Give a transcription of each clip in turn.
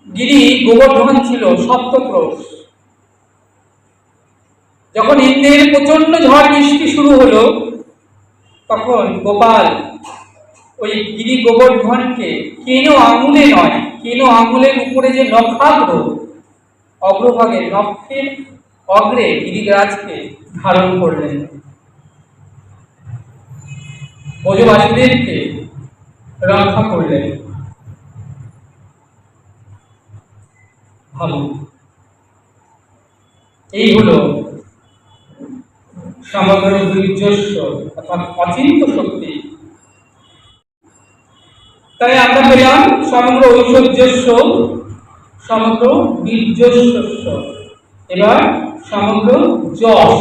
গিরি গোবর্ধন ছিল সপ্তক্রোশ। যখন ইন্দ্রের প্রচন্ড ঝড় বৃষ্টি শুরু হলো, তখন গোপাল ওই গিরি গোবর্ধনকে কেন আঙুলে নয়, কেন আঙুলের উপরে যে নখাগ্র, অগ্রভাগে নখের অগ্রে গিরিরাজকে ধারণ করলেন। ব্রজবাসীদেরকে রক্ষা করলেন। ভাবুন, এই হলো সমগ্র বীর্যস্ব অর্থাৎ অচিন্ত শক্তি। তাই আমরা পেলাম সমগ্র ঐশ্বর্যস্ব, সমগ্র বীর্যস্ব। এবার সমগ্র যশ।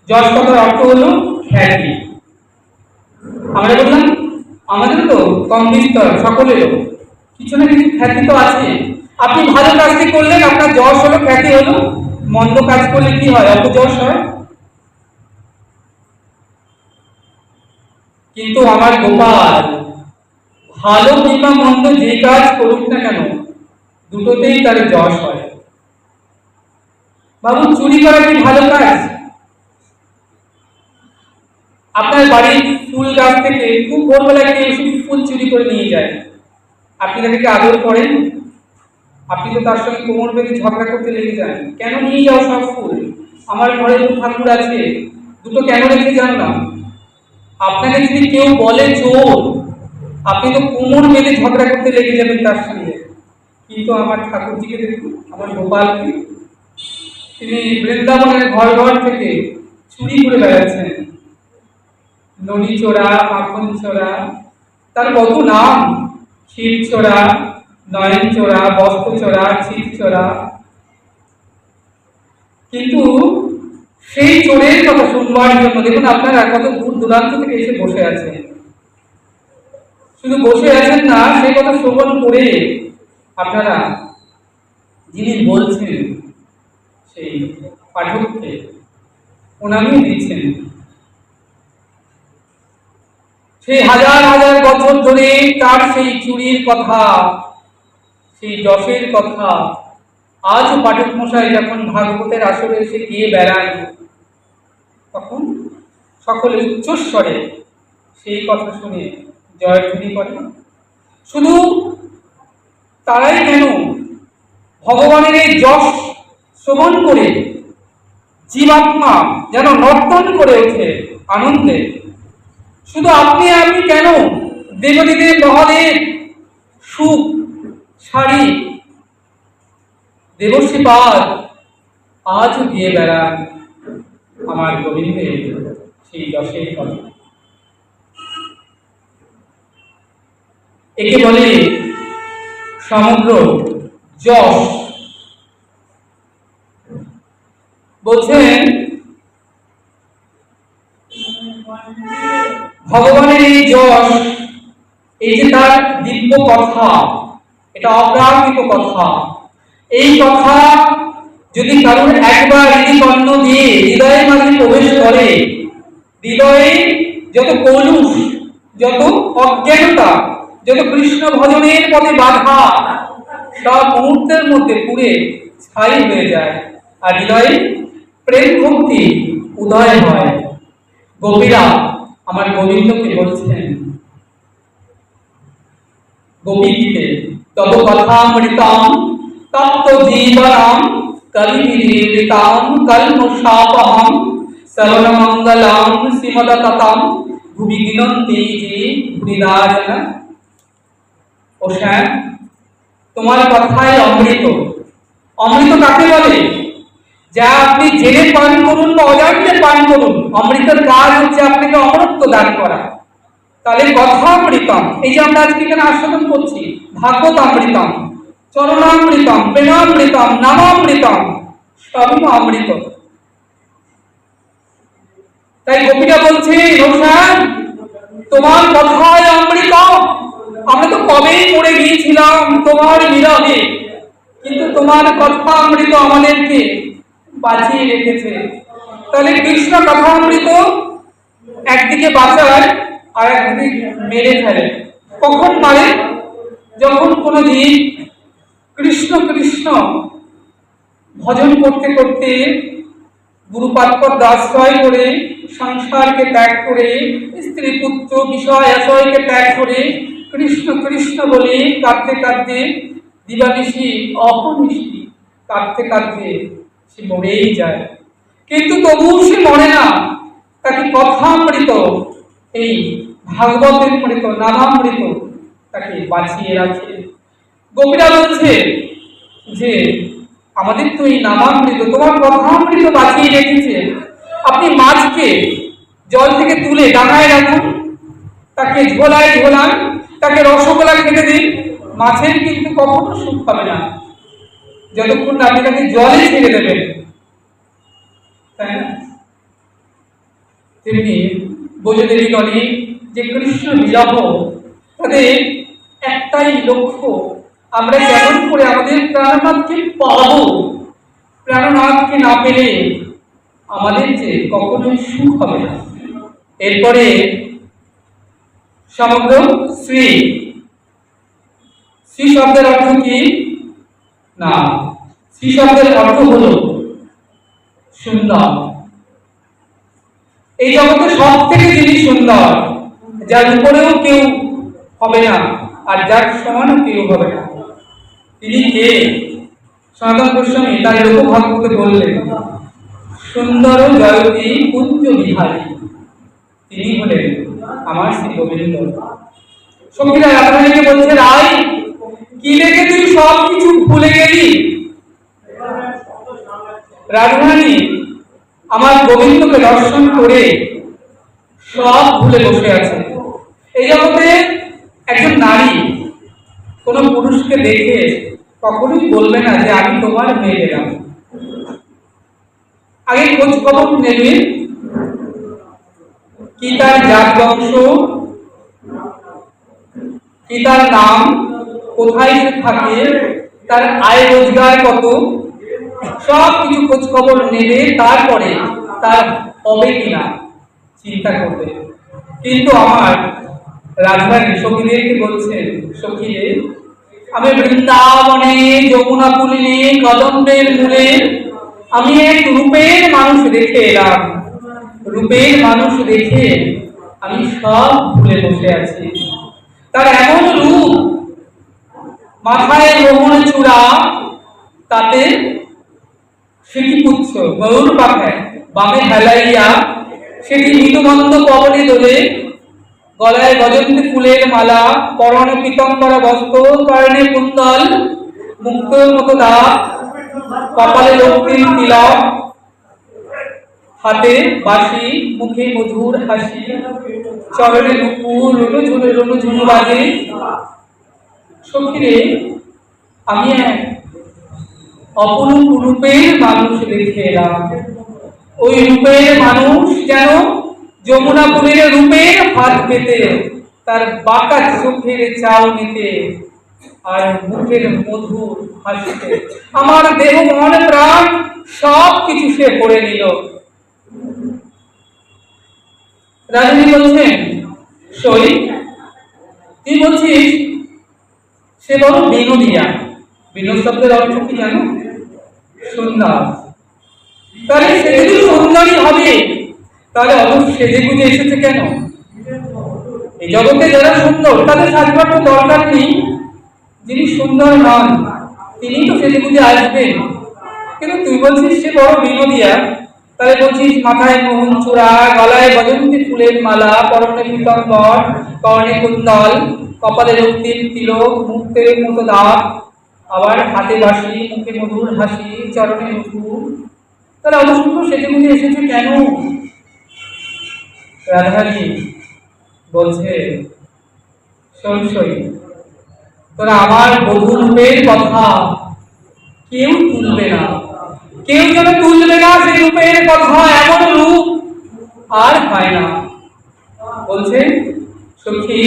যশ কথার অর্থ হলো খ্যাতি। আমরা বললাম আমাদের তো কম বিস্তর সকলেরও কিছু না কিছু খ্যাতি তো আছে। আপনি ভালো কাজটি করলেন, আপনার যশ হলো, খ্যাতি হলো। মন্দ কাজ করলে কি হয়? অপযশ হয়। কিন্তু আমার গোপাল ভালো কিংবা মন্দ যে কাজ করুক না কেন, দুটোতেই তার যশ হয়। বাবু, চুরি করা কি ভালো কাজ? আপনার বাড়ির ফুল গাছ থেকে খুব ভোরবেলা কেউ ফুল চুরি করে নিয়ে যায়, আপনি তাকে আদর করেন? আপনি তো তার সঙ্গে কোমর বেঁধে ঝগড়া করতে লেগে যান, কেন নিয়ে যাও সব ফুল? আমার ঘরে তো ঠাকুর আছে, দুটো কেন রেখে যান না? আপনাকে যদি কেউ বলে চোর, আপনি তো কোমর বেঁধে ঝগড়া করতে লেগে যাবেন তার সঙ্গে। কিন্তু আমার ঠাকুরজিকে দেখুন, আমার গোপালকে, তিনি বৃন্দাবনের ঘর ঘর থেকে চুরি করে বেড়াচ্ছেন। ননী চোরা, মাখন চোরা, তার কত নাম। ক্ষীর চোরা, নয়ন চোরা, বস্ত্র চোরা, ছিট চোরা। কিন্তু সেই চোরের কথা শুনবার জন্য দেখুন আপনারা কত দূর দূরান্ত থেকে এসে বসে আছেন। শুধু বসে আছেন না, সেই কথা শ্রবণ করে আপনারা যিনি বলছেন সেই পাঠককে প্রণামী দিচ্ছেন। সেই হাজার হাজার বছর ধরে তার সেই চুরির কথা, সেই যশের কথা আজ পাঠক মশাই যখন ভাগবতের আসরে এসে গিয়ে বেড়ান, তখন সকলে উচ্চস্বরে সেই কথা শুনে জয়ধ্বনি করে। শুধু তারাই কেন, ভগবানের এই যশ শ্রবণ করে জীবাত্মা যেন নর্তন করে ওঠে আনন্দে। শুধু আপনি আমি কেন, দেবদেব মহাদেব সুখ শাড়ি দেবশ্রীপাদ আজ দিয়ে বেড়ান আমার গোবিন্দের সেই যশের কথা। একে বলে সমগ্র যশ। বলছেন ভগবানের এই যশ, এই যে তার দিব্য কথা, এটা অপ্রাকৃত কথা। এই কথা যদি কারোর একবার হৃদয় দিয়ে হৃদয়ের মাঝে প্রবেশ করে, হৃদয়ে যত কলুষ, যত অজ্ঞানতা, যত কৃষ্ণ ভজনের পথে বাধা, সব মুহূর্তের মধ্যে পুড়ে ছাই হয়ে যায়, আর হৃদয়ে প্রেম ভক্তি উদয় হয়। গোপীরা আমার গোবিন্দকে বলছেন গোপীগীতে, তব কথামৃতম তপ্ত জীবনম কলিবিলীলিতাম কল্মষাপহম শ্রবণমঙ্গলম শ্রীমদততম ভুবি গিনন্তি যে ভুরিদাজন। ও শ্যাম, তোমার কথাই অমৃত। অমৃত কাকে বলে? যা আপনি জেনে পান করুন বা অজান্তে পান করুন, অমৃতের কাজ হচ্ছে আপনাকে অমরত্ব দান করা। তাহলে কথামৃতম, এই যে আমরা আজকে এখানে আস্বাদন করছি, ভাগবতামৃতম, চরণামৃতম, প্রেমামৃতম, নামামৃতম, সবই অমৃত। তাই গোপীরা বলছে, রোশন তোমার কথায় অমৃত। আমরা তো কবেই পড়ে গিয়েছিলাম তোমার বিরহে, কিন্তু তোমার কথা অমৃত আমাদেরকে বাঁচিয়ে রেখেছে। তাহলে কৃষ্ণ কথা অমৃত একদিকে বাঁচায় আর একদিকে মেরে ফেলে। কখন মারে? যখন কোনো জীব কৃষ্ণ কৃষ্ণ ভজন করতে করতে গুরুপাদপদ আশ্রয় করে, সংসারকে ত্যাগ করে, স্ত্রী পুত্র বিষয় আশ্রয়কে ত্যাগ করে কৃষ্ণ কৃষ্ণ বলে কাঁদতে কাঁদতে দিবানিশি অহনিশি কাঁদতে কাঁদতে সে মরেই যায়। কিন্তু তবুও সে মরে না, তাকে কথামৃত, এই ভাগবতের মৃত নামামৃত তাকে বাঁচিয়ে রাখে। গোপীরা বলছে যে আমাদের তো এই নামামৃত, তোমার কথামৃত বাঁচিয়ে রেখেছে, আপনি মাছকে জল থেকে তুলে ডাঙায় রাখুন, তাকে ঝোলায় ঝোলান, তাকে রসগোল্লা খেতে দিন, মাছের কিন্তু কখনো সুখ পাবে না যতক্ষণ না আপনি তাকে জলে ছেড়ে দেবেন, তাই না? তেমনি বোঝদেবীগণে যে কৃষ্ণ বিরহ, তাদের একটাই লক্ষ্য, আমরা কেমন করে আমাদের প্রাণনাথকে পাবো, প্রাণনাথকে না পেলে আমাদের যে কখনোই সুখ হবে না। এরপরে সমগ্র শ্রী, শ্রী শব্দের অর্থ কি না, শ্রী শব্দের অর্থ হলো সুন্দর। এই জগতে সব থেকে যিনি সুন্দর, যার উপরেও কেউ হবে না আর যার সমানও কেউ হবে না, তিনি কে? সনাতন গোস্বামী তার লোকভাগবতে বললেন, সুন্দর জয়তী কুঞ্জ বিহারী, তিনি হলেন আমার শ্রী গোবিন্দ। সখীরা রাধারানীকে বলছে, রাই কি লেগে তুই সব কিছু ভুলে গেলি? রাধারানী আমার গোবিন্দকে দর্শন করে সব ভুলে বসে আছে। এই জগতে একজন নারী কোন পুরুষকে দেখে কখনোই বলবে না যে আমি তোমার মেয়ে গেলাম। আগে খোঁজ খবর নেবে কি তার জাত বংশ, কি তার নাম, কোথায় সে থাকে, তার আয় রোজগার কত, সব কিছু খোঁজ খবর নেবে, তারপরে তার হবে কিনা চিন্তা করবে। কিন্তু আমার রাজধানী সখীদেরকে বলছেন, সখীরে আমি বৃন্দাবনে যমুনা কুলিনে কদম্বের মূলে আমি এক রূপের মানুষ দেখে এলাম, রূপের মানুষ দেখে আমি সব ভুলে বসে আছি। তার এমন রূপ, মাথায় মোহন চূড়া, তাতে সেটি পুচ্ছ ময়ূর পাখায় বামে হেলাইয়া, সেটি মৃদুমন্দ পবনে দোলে, গলায় গজন্তি ফুলের মালা, পরনে পীতম্বরা বস্ত্র, কর্ণে কুণ্ডল, মুক্তোর মতো দাঁত, কপালে রক্তিম তিলক, হাতে বাঁশি, মুখে মধুর হাসি, চরণে নুপুর, রণু ঝুনু বাজে। সখীরে আমি এক অপরূপ রূপের মানুষ দেখে এলাম। ওই রূপের মানুষ যেন যমুনা পুরীর রূপের হাত পেতে, তার বাঁকা চোখের চাও নিতে, আর মুখের মধুর হাসিতে আমার দেহ মন প্রাণ সব কিছু সে পড়ে নিল। রাজনী বলছেন, সই তুই বলছিস সে বড় বিনোদিয়া। বিনোদ শব্দের অর্থ কি জানো? সুন্দর। তাহলে সে যদি সুন্দরী হবে, তাহলে অত সেজে গুজে এসেছে কেন? এই জগতে যারা সুন্দর তাদের সাজবার তো দরকার নেই। যিনি সুন্দর নন তিনি তো সেজে গুজে আসবেন। কিন্তু তুই বলছিস সে বড় বিনোদিয়া, তাহলে বলছিস মাথায় মোহন চূড়া, গলায় গজন্তি ফুলের মালা, পরনে পীতম্বর, কর্ণে কুণ্ডল, কপালে রক্তিম তিলক, মুক্তের মতো দাঁত, আবার হাতে বাঁশি, মুখে মধুর হাসি, চরণে নুপুর, তাহলে অত সুন্দর সেজে গুজে এসেছে কেন? রাধারানী বলছে, শোন, তোরা আমার বধূ রূপের কথা কেউ তুলবে না, কেউ যেন তুলবে না সেই রূপের কথা, এমন রূপ আর হয় না। বলছে, সখী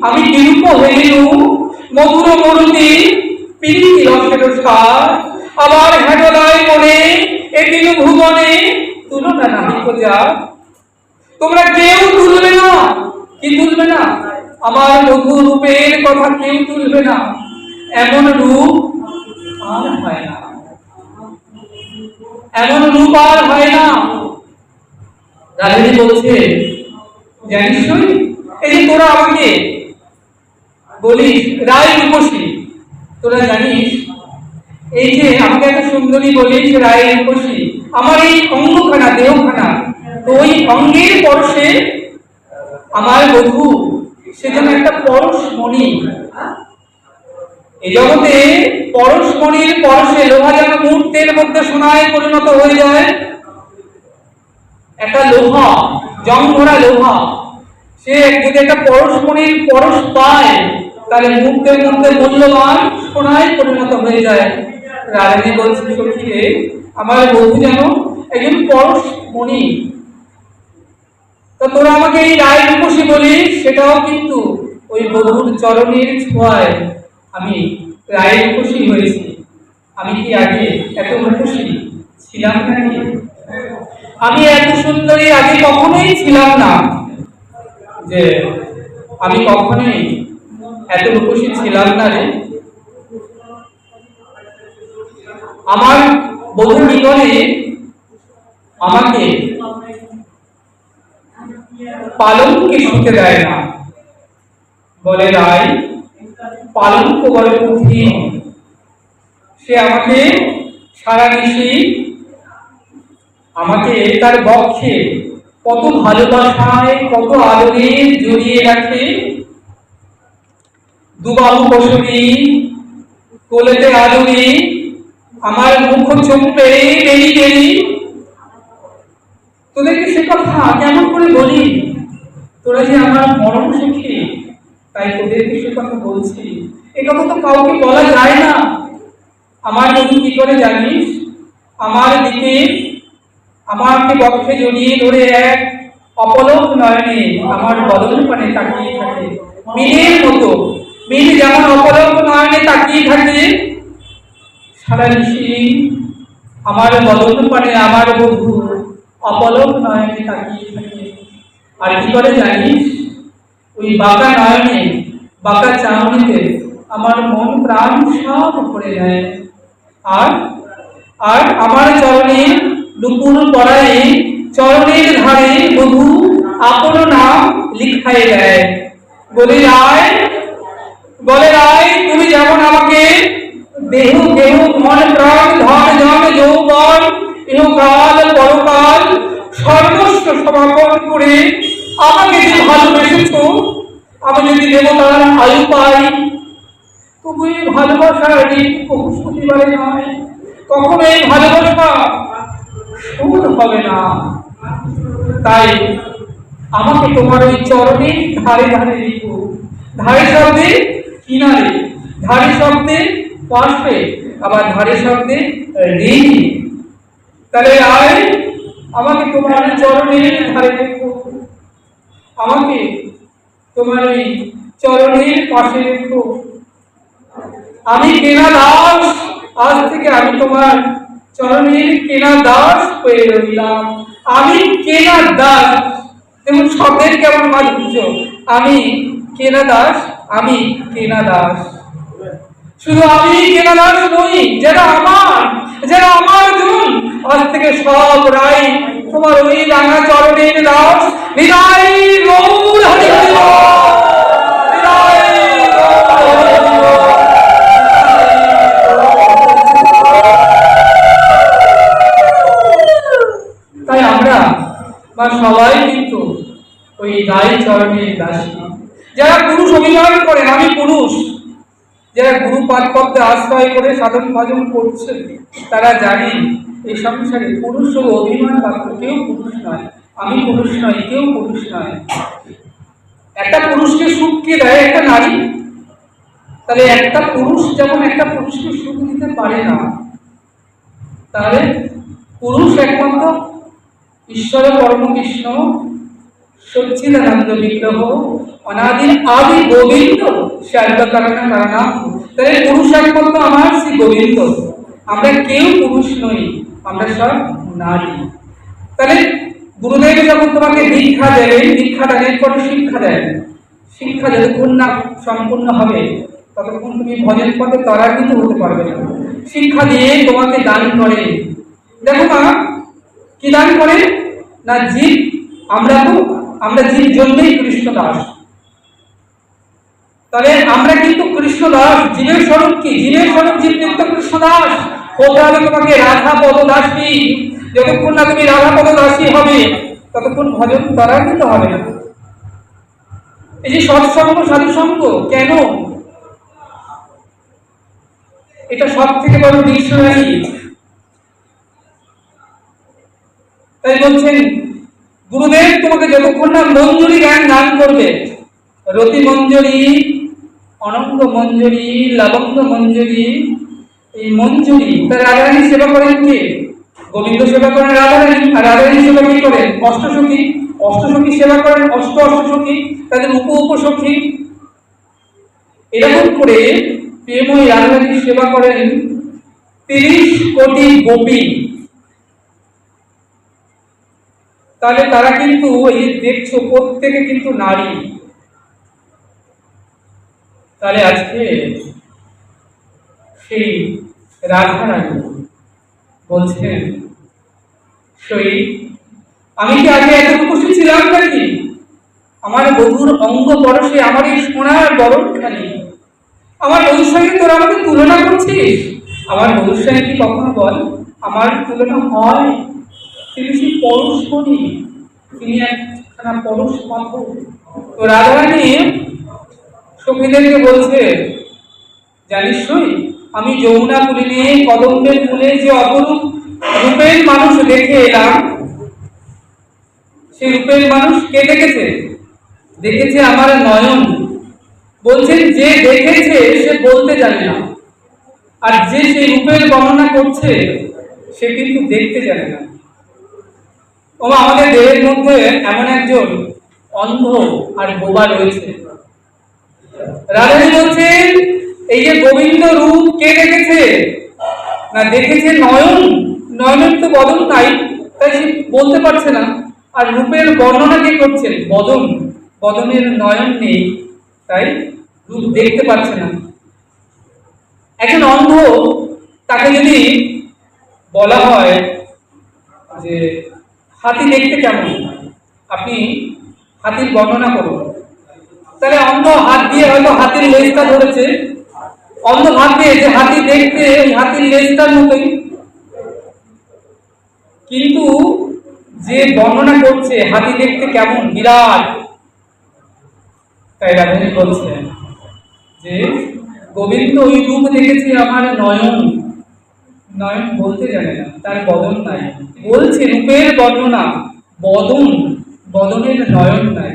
আমি বিরূপ হইলু, মধুর মরুতি পিরিতি রসের সার, আবার হেডলায় মনে এদিন ভুবনে তুলনা নাহি খোঁজা। তোমরা কেউ তুলবে না। কি তুলবে না? আমার বধূ রূপের কথা কেউ তুলবে না। এমন রূপ আর হয় না, এমন রূপ আর হয় না। রাধাজি বলছে, জানিস এই যে তোরা আমাকে বলিস রায় রূপসী, তোরা জানিস এই যে আমাকে এত সুন্দরী বলিস রায় রূপসী, আমার এই অঙ্গখানা দেহখানা, তো ওই অঙ্গের পরশে আমার বধূ সেজন্য একটা পরশমণি। এই জগতে পরশমণির পরশে লোহা যেন মুহূর্তের মধ্যে সোনায় পরিণত হয়ে যায়। একটা লোহা, জং ধরা লোহা, সে যদি একটা পরশমণির পরশ পায় তাহলে মুহূর্তের মধ্যে মূল্যবান সোনায় পরিণত হয়ে যায়। রাধাজি বলছে, সখীরে আমার বধূ যেন একজন পরশমণি। তো তোরা আমাকে এই রায় রূপসী বলিস, সেটাও কিন্তু ওই বধূর চরণের ছোঁয়ায় আমি রায় রূপসী হয়েছি। আমি কি আগে এত রূপসী ছিলাম নাকি? আমি এত সুন্দরী আগে কখনোই ছিলাম না, যে আমি কখনোই এত রূপসী ছিলাম না রে। আমার বধূ জীবনে আমাকে পালঙ্কে শুতে দেয় না, বলে রায় পালঙ্ক বলে কঠিন। সে আমাকে সারা নিশি আমাকে তার বক্ষে কত ভালোবাসায় কত আদরে জড়িয়ে রাখে, দুবাহু বসরি কোলেতে আদরে আমার মুখ চুম্বে বেরি বেরি। তোদেরকে সে কথা কেমন করে বলি, তোরা যে আমার মরম সুখী, তাই তোদেরকে সে কথা বলছি। এ কথা তো কাউকে বলা যায় না। আমার বধূ কি করে জানিস? আমার দিকে আমাকে বক্ষে জড়িয়ে ধরে এক অপলক নয়নে আমার বদন পানে তাকিয়ে থাকে, মিলের মতো। মিল যেমন অপলক নয়নে তাকিয়ে থাকে, সারা নিশি আমার বদন পানে আমার বধূ অপলক নয়নে তাকিয়ে থাকে। আর কি করে জানিস? ওই বাঁকা নয়নে বাঁকা চাউনিতে আমার মন প্রাণ সব ভরে নেয়। আর আর আমার চরণে নুপুর পরায়ে চরণের ধারে বধূ আপন নাম লিখাই দেয়। বলে রায় তুমি যেমন আমাকে দেহ দেহ মন প্রাণ ধন জন যৌবন ইহকাল পরকাল সর্বস্ব সমর্পণ করে আমাকে যে ভালোবেসেছ, আমি যদি দেবতার আয়ু পাই, তবু এই ভালোবাসার ঋণ প্রতিবারে নয়, কখনো এই ভালোবাসা শোধ হবে না। তাই আমাকে তোমার ওই চরণের ধারে ধারে রেখো। ধারে শব্দে কিনারে, ধারে শব্দে পাশে, আবার ধারে শব্দে রেখে। তাহলে আয় আমাকে তোমার চরণের ধারে রেখো, আমাকে তোমার ওই চরণের পাশে রেখো। আমি কেনা দাস, আজ থেকে আমি তোমার চরণের কেনা দাস হয়ে রইলাম। আমি কেনা দাস, যেমন শব্দের কেমন মাধুর্য। আমি কেনা দাস, আমি কেনা দাস। শুধু আমি কেনা দাস নই, যারা আমার জন, আজ থেকে সব রাই তোমার ওই রাঙা চরণের দাস। বিদায় গৌর হরি বা সবাই কিন্তু ওই রায় চরণের দাসী। যারা পুরুষ অভিমান করেন আমি পুরুষ, যারা গুরু পাদপদ্মে আশ্রয় করে সাধন ভজন করছে, তারা জানি এই সংসারে পুরুষ ও অভিমান পাত্র কেউ পুরুষ নয়। আমি পুরুষ নয়, কেউ পুরুষ নয়। একটা পুরুষকে সুখ কে দেয়? একটা নারী। তাহলে একটা পুরুষ যেমন একটা পুরুষকে সুখ দিতে পারে না, তাহলে পুরুষ একমাত্র ঈশ্বর পরম কৃষ্ণ সচ্চিদানন্দ বিগ্রহ অনাদি আদি গোবিন্দ সর্বকারণ কারণাম। তাহলে পুরুষ একমাত্র আমার শ্রী গোবিন্দ। আমরা কেউ পুরুষ নই, আমরা সব নারী। তাহলে গুরুদেব যখন তোমাকে দীক্ষা দেবেন, দীক্ষা দানের পরে শিক্ষা দেন। শিক্ষা যতক্ষণ না সম্পূর্ণ হবে ততক্ষণ তুমি ভজন পথে ত্বরান্বিত হতে পারবে না। শিক্ষা দিয়ে তোমাকে দান করেন। দেখো মা, কি দান করেন না জীব। আমরা জীব জন্যই কৃষ্ণ দাস। তাহলে আমরা কিন্তু কৃষ্ণ দাস। জীবের স্বরূপ কি? জীবের স্বরূপ জীব নিত্য কৃষ্ণ দাস। বলতে হবে তোমাকে রাধা পদদাসী। যতক্ষণ না তুমি রাধা পদদাসী হবে ততক্ষণ ভজন ত্বরান্বিত হবে না। এই যে সৎসঙ্গ সাধু সঙ্গ, কেন? এটা সব থেকে বড় ডিকশনারি। তাই বলছেন গুরুদেব তোমাকে যতক্ষণ না মঞ্জুরি জ্ঞান দান করবে, রতি মঞ্জুরি, অনঙ্গ মঞ্জুরি, লবঙ্গ মঞ্জুরি, এই মঞ্জুরি তার রাধারানী সেবা করেন কে? গোবিন্দ সেবা করেন রাধারানী, আর রাধারানী সেবা কি করেন? অষ্টসখী। অষ্টসখী সেবা করেন অষ্টসখী, তাদের উপসখী। এরকম করে প্রেমময় রাধারানীর সেবা করেন 30 কোটি গোপী। তাহলে তারা কিন্তু এই দেখছো প্রত্যেকে কিন্তু নারী। তাহলে আজকে সেই রাধারানী বলছেন, সেই আমি কি আগে এত খুশি ছিলাম নাকি? আমার বধুর অঙ্গ পরশে আমার এই সোনার বরণখানি, আমার বধুর সঙ্গে তোরা আমাকে তুলনা করছিস? আমার বধুর সঙ্গে কি কখনো বল আমার তুলনা হয়? তিনি সেই পরশমণি, তিনি একখানা পরশ পাথর। তো রাধারানী সখীদেরকে বলছে, জানিস আমি যমুনা পুলিনে কদম্বের ফুলে যে অপরূপ রূপের মানুষ দেখে এলাম, সেই রূপের মানুষ কে দেখেছে? দেখেছে আমার নয়ন। বলছেন যে দেখেছে সে বলতে জানে না, আর যে সেই রূপের বর্ণনা করছে সে কিন্তু দেখতে জানে না। আমাদের দেহের মধ্যে এমন একজন অন্ধ আর বোবা রয়েছে। রাধারানী বলছেন এই যে গোবিন্দ রূপ কে দেখেছে না? দেখেছে নয়ন। নয়নের তো বদন নাই, তাই সে বলতে পারছে না। আর রূপের বর্ণনা কে করছেন? বদন। বদনের নয়ন নেই, তাই রূপ দেখতে পাচ্ছে না। একজন অন্ধ, তাকে যদি বলা হয় যে হাতি দেখতে কেমন, আপনি হাতির বর্ণনা করুন, তাহলে অন্ধ হাত দিয়ে হয়তো হাতির লেজটা ধরেছে। অন্ধ ভাববে যে হাতি দেখতে ওই হাতির লেজটার মতোই, কিন্তু যে বর্ণনা করছে হাতি দেখতে কেমন, বিরাট। তাই রাধারানী বলছেন যে গোবিন্দ ওই রূপ দেখেছে আমার নয়ন। নয়ন বলতে জানে না, তার বদন নাই। বলছে রূপের বর্ণনা, বদন, বদনের নয়ন নাই।